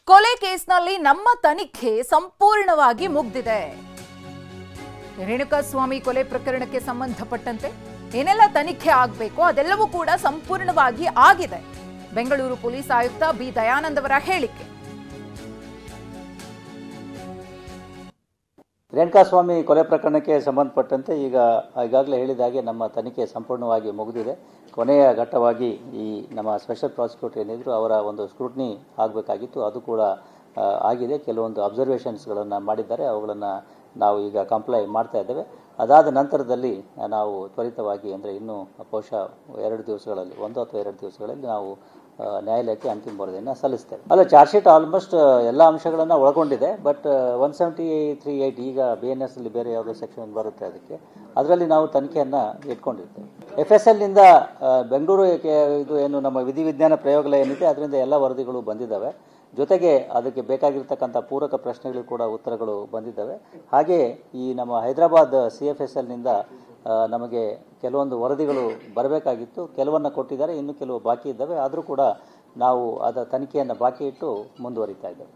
ಕೊಲೆ ಕೇಸ್ನಲ್ಲಿ ನಮ್ಮ ತನಿಖೆ ಸಂಪೂರ್ಣವಾಗಿ ಮುಗಿದಿದೆ. ರೇಣುಕಾಸ್ವಾಮಿ ಕೊಲೆ ಪ್ರಕರಣಕ್ಕೆ ಸಂಬಂಧಪಟ್ಟಂತೆ ಏನೆಲ್ಲ ತನಿಖೆ ಆಗಬೇಕು ಅದೆಲ್ಲವೂ ಕೂಡ ಸಂಪೂರ್ಣವಾಗಿ ಆಗಿದೆ. ಬೆಂಗಳೂರು ಪೊಲೀಸ್ ಆಯುಕ್ತ ಬಿ ದಯಾನಂದ್ ಅವರ ಹೇಳಿಕೆ. ರೇಣುಕಾಸ್ವಾಮಿ ಕೊಲೆ ಪ್ರಕರಣಕ್ಕೆ ಸಂಬಂಧಪಟ್ಟಂತೆ ಈಗಾಗಲೇ ಹೇಳಿದ ಹಾಗೆ ನಮ್ಮ ತನಿಖೆ ಸಂಪೂರ್ಣವಾಗಿ ಮುಗಿದಿದೆ. ಕೊನೆಯ ಘಟ್ಟವಾಗಿ ಈ ನಮ್ಮ ಸ್ಪೆಷಲ್ ಪ್ರಾಸಿಕ್ಯೂಟರ್ ಏನಿದ್ರು ಅವರ ಒಂದು ಸ್ಕ್ರೂಟ್ನಿ ಆಗಬೇಕಾಗಿತ್ತು, ಅದು ಕೂಡ ಆಗಿದೆ. ಕೆಲವೊಂದು ಅಬ್ಸರ್ವೇಷನ್ಸ್ಗಳನ್ನು ಮಾಡಿದ್ದಾರೆ, ಅವುಗಳನ್ನು ನಾವು ಈಗ ಕಂಪ್ಲೈ ಮಾಡ್ತಾ ಇದ್ದೇವೆ. ಅದಾದ ನಂತರದಲ್ಲಿ ನಾವು ತ್ವರಿತವಾಗಿ ಅಂದರೆ ಇನ್ನೂ ಬಹುಶಃ 1 ಅಥವಾ 2 ದಿವಸಗಳಲ್ಲಿ ನಾವು ನ್ಯಾಯಾಲಯಕ್ಕೆ ಅಂತಿಮ ವರದಿಯನ್ನು ಸಲ್ಲಿಸ್ತೇವೆ. ಅಲ್ಲ, ಚಾರ್ಜ್ ಶೀಟ್ ಆಲ್ಮೋಸ್ಟ್ ಎಲ್ಲ ಅಂಶಗಳನ್ನು ಒಳಗೊಂಡಿದೆ. ಬಟ್ 173(8) ಈಗ BNS ಅಲ್ಲಿ ಬೇರೆ ಯಾವುದೋ ಸೆಕ್ಷನ್ ಬರುತ್ತೆ, ಅದರಲ್ಲಿ ನಾವು ತನಿಖೆಯನ್ನು ಇಟ್ಕೊಂಡಿರ್ತೇವೆ. FSL ನಿಂದ ಬೆಂಗಳೂರು ಇದು ಏನು ನಮ್ಮ ವಿಧಿವಿಜ್ಞಾನ ಪ್ರಯೋಗಾಲಯ ಏನಿದೆ ಅದರಿಂದ ಎಲ್ಲ ವರದಿಗಳು ಬಂದಿದ್ದಾವೆ. ಜೊತೆಗೆ ಅದಕ್ಕೆ ಬೇಕಾಗಿರ್ತಕ್ಕಂಥ ಪೂರಕ ಪ್ರಶ್ನೆಗಳು ಕೂಡ ಉತ್ತರಗಳು ಬಂದಿದ್ದಾವೆ. ಹಾಗೆ ಈ ನಮ್ಮ ಹೈದರಾಬಾದ್ CFSL ನಿಂದ ನಮಗೆ ಕೆಲವೊಂದು ವರದಿಗಳು ಬರಬೇಕಾಗಿತ್ತು, ಕೆಲವನ್ನು ಕೊಟ್ಟಿದ್ದಾರೆ, ಇನ್ನು ಕೆಲವು ಬಾಕಿ ಇದ್ದಾವೆ. ಆದರೂ ಕೂಡ ನಾವು ಅದರ ತನಿಖೆಯನ್ನು ಬಾಕಿ ಇಟ್ಟು ಮುಂದುವರಿತಾ ಇದ್ದೇವೆ.